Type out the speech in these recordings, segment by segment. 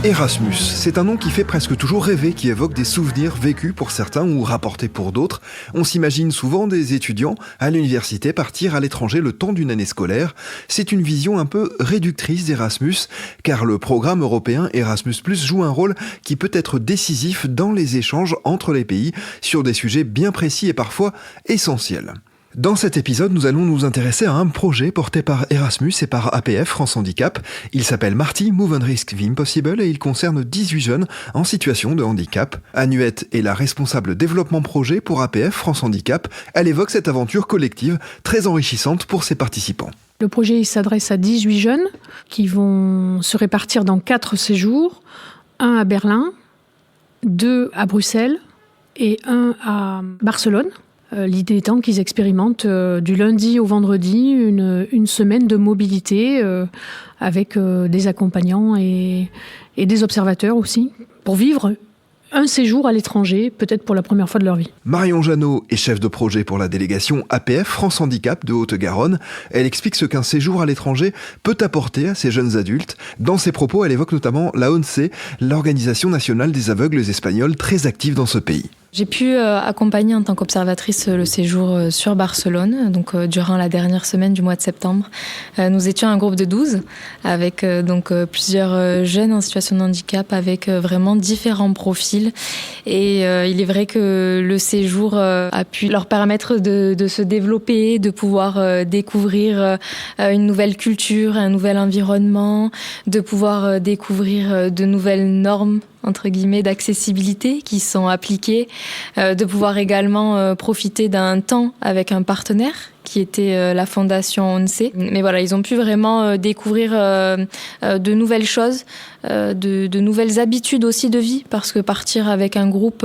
Erasmus, c'est un nom qui fait presque toujours rêver, qui évoque des souvenirs vécus pour certains ou rapportés pour d'autres. On s'imagine souvent des étudiants à l'université partir à l'étranger le temps d'une année scolaire. C'est une vision un peu réductrice d'Erasmus, car le programme européen Erasmus+ joue un rôle qui peut être décisif dans les échanges entre les pays sur des sujets bien précis et parfois essentiels. Dans cet épisode, nous allons nous intéresser à un projet porté par Erasmus et par APF France Handicap. Il s'appelle Marty Move and Risk the Impossible et il concerne 18 jeunes en situation de handicap. Anuette est la responsable développement projet pour APF France Handicap. Elle évoque cette aventure collective très enrichissante pour ses participants. Le projet il s'adresse à 18 jeunes qui vont se répartir dans 4 séjours. 1 à Berlin, 2 à Bruxelles et 1 à Barcelone. L'idée étant qu'ils expérimentent du lundi au vendredi une semaine de mobilité avec des accompagnants et des observateurs aussi, pour vivre un séjour à l'étranger, peut-être pour la première fois de leur vie. Marion Jeannot est chef de projet pour la délégation APF France Handicap de Haute-Garonne. Elle explique ce qu'un séjour à l'étranger peut apporter à ces jeunes adultes. Dans ses propos, elle évoque notamment la ONCE, l'Organisation nationale des aveugles espagnols, très active dans ce pays. J'ai pu accompagner en tant qu'observatrice le séjour sur Barcelone, donc durant la dernière semaine du mois de septembre. Nous étions un groupe de 12 avec plusieurs jeunes en situation de handicap avec vraiment différents profils. Et il est vrai que le séjour a pu leur permettre de se développer, de pouvoir découvrir une nouvelle culture, un nouvel environnement, de pouvoir découvrir de nouvelles normes entre guillemets d'accessibilité qui sont appliquées, de pouvoir également profiter d'un temps avec un partenaire qui était la fondation ONCE. Mais voilà, ils ont pu vraiment découvrir de nouvelles choses, de nouvelles habitudes aussi de vie, parce que partir avec un groupe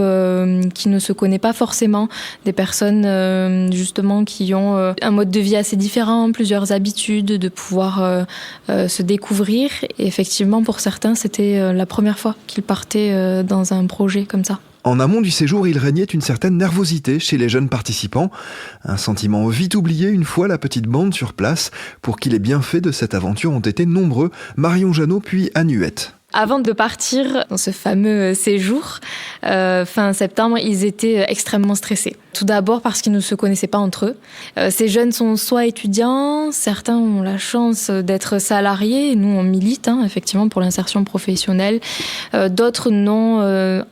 qui ne se connaît pas forcément, des personnes justement qui ont un mode de vie assez différent, plusieurs habitudes, de pouvoir se découvrir. Et effectivement, pour certains, c'était la première fois qu'ils partaient dans un projet comme ça. En amont du séjour, il régnait une certaine nervosité chez les jeunes participants. Un sentiment vite oublié une fois la petite bande sur place, pour qui les bienfaits de cette aventure ont été nombreux. Marion Jeannot puis Anuette. Avant de partir dans ce fameux séjour, fin septembre, ils étaient extrêmement stressés. Tout d'abord parce qu'ils ne se connaissaient pas entre eux. Ces jeunes sont soit étudiants, certains ont la chance d'être salariés, nous on milite effectivement pour l'insertion professionnelle. D'autres n'ont,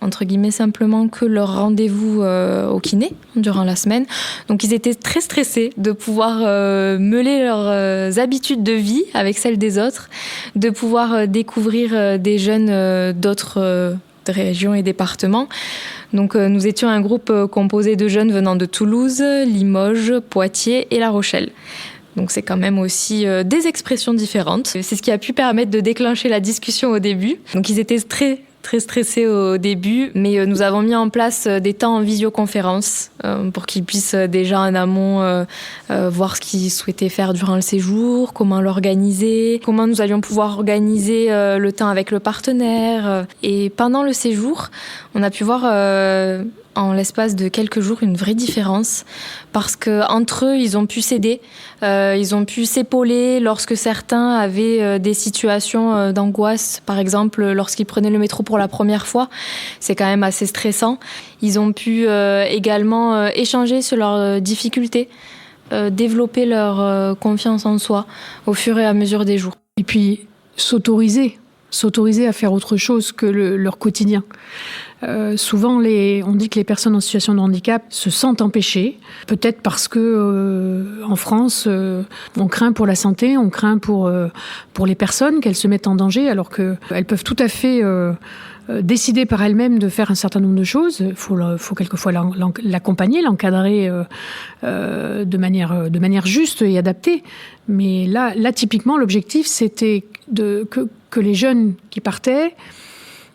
entre guillemets, simplement que leur rendez-vous au kiné durant la semaine. Donc ils étaient très stressés de pouvoir mêler leurs habitudes de vie avec celles des autres, de pouvoir découvrir des jeunes d'autres régions et départements. Donc nous étions un groupe composé de jeunes venant de Toulouse, Limoges, Poitiers et La Rochelle. Donc c'est quand même aussi des expressions différentes. C'est ce qui a pu permettre de déclencher la discussion au début. Donc ils étaient très stressés au début, mais nous avons mis en place des temps en visioconférence pour qu'ils puissent déjà en amont voir ce qu'ils souhaitaient faire durant le séjour, comment l'organiser, comment nous allions pouvoir organiser le temps avec le partenaire. Et pendant le séjour, on a pu voir en l'espace de quelques jours une vraie différence, parce qu'entre eux, ils ont pu s'aider, ils ont pu s'épauler lorsque certains avaient des situations d'angoisse, par exemple lorsqu'ils prenaient le métro pour la première fois, c'est quand même assez stressant. Ils ont pu également échanger sur leurs difficultés, développer leur confiance en soi au fur et à mesure des jours. Et puis s'autoriser à faire autre chose que leur quotidien. Souvent, on dit que les personnes en situation de handicap se sentent empêchées, peut-être parce que en France, on craint pour la santé, on craint pour les personnes qu'elles se mettent en danger, alors qu'elles peuvent tout à fait décider par elles-mêmes de faire un certain nombre de choses. Il faut quelquefois l'accompagner, l'encadrer de manière juste et adaptée. Mais là typiquement, l'objectif, c'était que les jeunes qui partaient,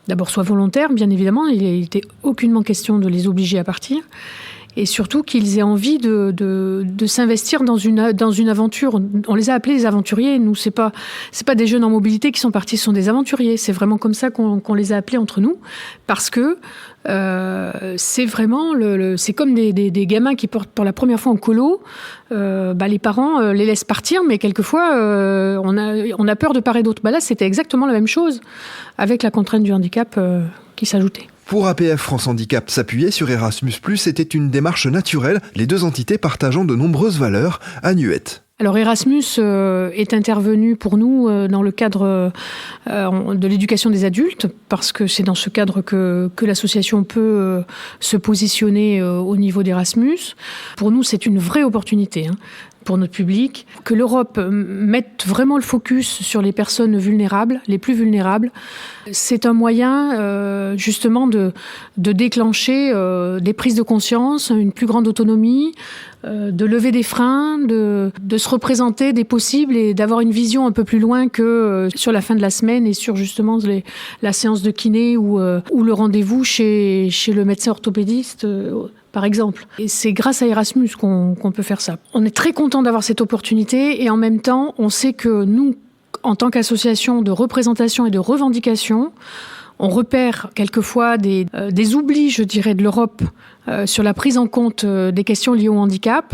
d'abord soient volontaires, bien évidemment, il n'était aucunement question de les obliger à partir, et surtout qu'ils aient envie de s'investir dans une aventure. On les a appelés les aventuriers. Nous, c'est pas des jeunes en mobilité qui sont partis, ce sont des aventuriers. C'est vraiment comme ça qu'on les a appelés entre nous, parce que c'est vraiment c'est comme des gamins qui portent pour la première fois en colo. Les parents les laissent partir, mais quelquefois on a peur de part et d'autre. Là, c'était exactement la même chose avec la contrainte du handicap qui s'ajoutait. Pour APF France Handicap, s'appuyer sur Erasmus+, était une démarche naturelle, les deux entités partageant de nombreuses valeurs. Annuette. Alors Erasmus est intervenu pour nous dans le cadre de l'éducation des adultes, parce que c'est dans ce cadre que l'association peut se positionner au niveau d'Erasmus. Pour nous, c'est une vraie opportunité pour notre public, que l'Europe mette vraiment le focus sur les personnes vulnérables, les plus vulnérables. C'est un moyen justement de déclencher des prises de conscience, une plus grande autonomie, de lever des freins, de se représenter des possibles et d'avoir une vision un peu plus loin que sur la fin de la semaine et sur justement la séance de kiné ou le rendez-vous chez le médecin orthopédiste, par exemple. Et c'est grâce à Erasmus qu'on peut faire ça. On est très content d'avoir cette opportunité et en même temps, on sait que nous, en tant qu'association de représentation et de revendication, on repère quelquefois des oublis, je dirais, de l'Europe sur la prise en compte des questions liées au handicap.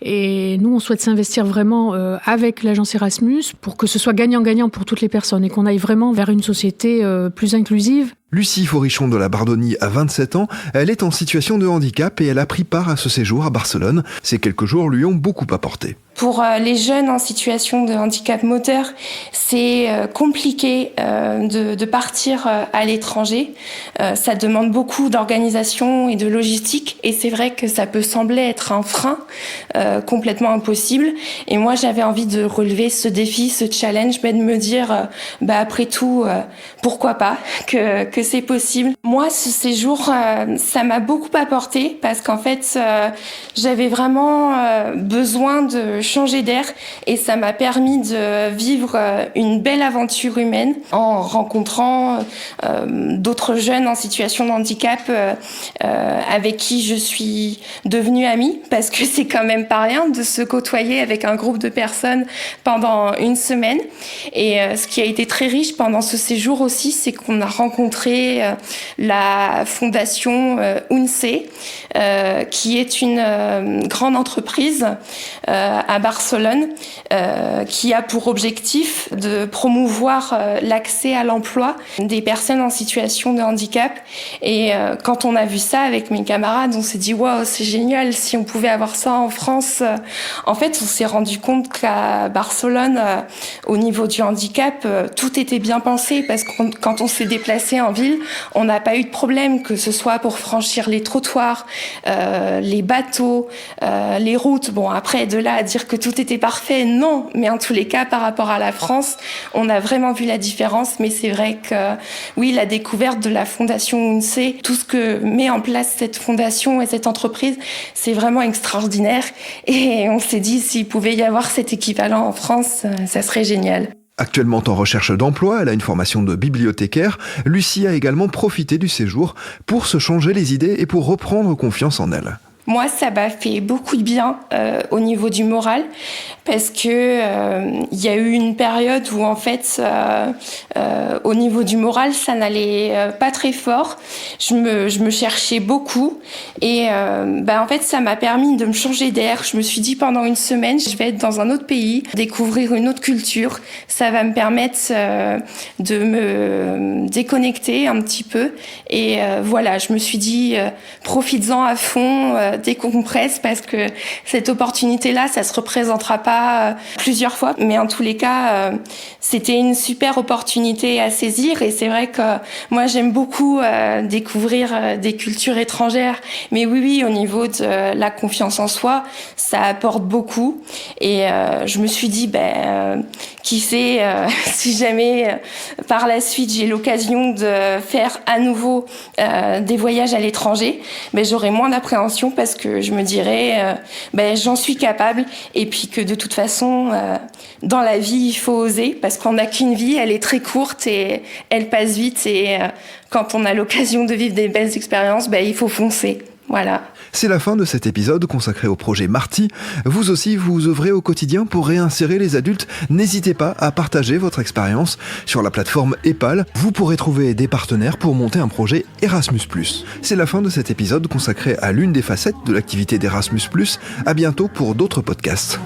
Et nous, on souhaite s'investir vraiment avec l'agence Erasmus pour que ce soit gagnant-gagnant pour toutes les personnes et qu'on aille vraiment vers une société plus inclusive. Lucie Forichon de la Bardonnie a 27 ans. Elle est en situation de handicap et elle a pris part à ce séjour à Barcelone. Ces quelques jours lui ont beaucoup apporté. Pour les jeunes en situation de handicap moteur, c'est compliqué de partir à l'étranger. Ça demande beaucoup d'organisation et de logistique et c'est vrai que ça peut sembler être un frein complètement impossible. Et moi, j'avais envie de relever ce défi, ce challenge, de me dire, après tout, pourquoi pas, que c'est possible. Moi, ce séjour, ça m'a beaucoup apporté parce qu'en fait, j'avais vraiment besoin de changer d'air et ça m'a permis de vivre une belle aventure humaine en rencontrant d'autres jeunes en situation de handicap avec qui je suis devenue amie parce que c'est quand même pas rien de se côtoyer avec un groupe de personnes pendant une semaine. Et ce qui a été très riche pendant ce séjour aussi, c'est qu'on a rencontré la fondation UNCE, qui est une grande entreprise à Barcelone, qui a pour objectif de promouvoir l'accès à l'emploi des personnes en situation de handicap. Et quand on a vu ça avec mes camarades, on s'est dit « Wow, c'est génial, si on pouvait avoir ça en France ». En fait, on s'est rendu compte qu'à Barcelone, au niveau du handicap, tout était bien pensé parce que quand on s'est déplacé en ville, on n'a pas eu de problème, que ce soit pour franchir les trottoirs, les bateaux, les routes. Bon, après, de là à dire que tout était parfait, non. Mais en tous les cas, par rapport à la France, on a vraiment vu la différence. Mais c'est vrai que, oui, la découverte de la fondation UNCE, tout ce que met en place cette fondation et cette entreprise, c'est vraiment extraordinaire. Et on s'est dit, s'il pouvait y avoir cet équivalent en France, ça serait génial. Actuellement en recherche d'emploi, elle a une formation de bibliothécaire. Lucie a également profité du séjour pour se changer les idées et pour reprendre confiance en elle. Moi, ça m'a fait beaucoup de bien au niveau du moral parce que y a eu une période où en fait, au niveau du moral, ça n'allait pas très fort. Je me cherchais beaucoup et en fait, ça m'a permis de me changer d'air. Je me suis dit pendant une semaine, je vais être dans un autre pays, découvrir une autre culture. Ça va me permettre de me déconnecter un petit peu. Et voilà, je me suis dit, profites-en à fond. Décompresse parce que cette opportunité-là, ça se représentera pas plusieurs fois. Mais en tous les cas, c'était une super opportunité à saisir. Et c'est vrai que moi, j'aime beaucoup découvrir des cultures étrangères. Mais oui, au niveau de la confiance en soi, ça apporte beaucoup. Et je me suis dit, qui sait, si jamais par la suite j'ai l'occasion de faire à nouveau des voyages à l'étranger, j'aurai moins d'appréhension parce que je me dirais j'en suis capable et puis que de toute façon dans la vie il faut oser parce qu'on n'a qu'une vie, elle est très courte et elle passe vite et quand on a l'occasion de vivre des belles expériences, il faut foncer. Voilà. C'est la fin de cet épisode consacré au projet Marty. Vous aussi, vous œuvrez au quotidien pour réinsérer les adultes. N'hésitez pas à partager votre expérience. Sur la plateforme EPAL, vous pourrez trouver des partenaires pour monter un projet Erasmus+. C'est la fin de cet épisode consacré à l'une des facettes de l'activité d'Erasmus+. À bientôt pour d'autres podcasts.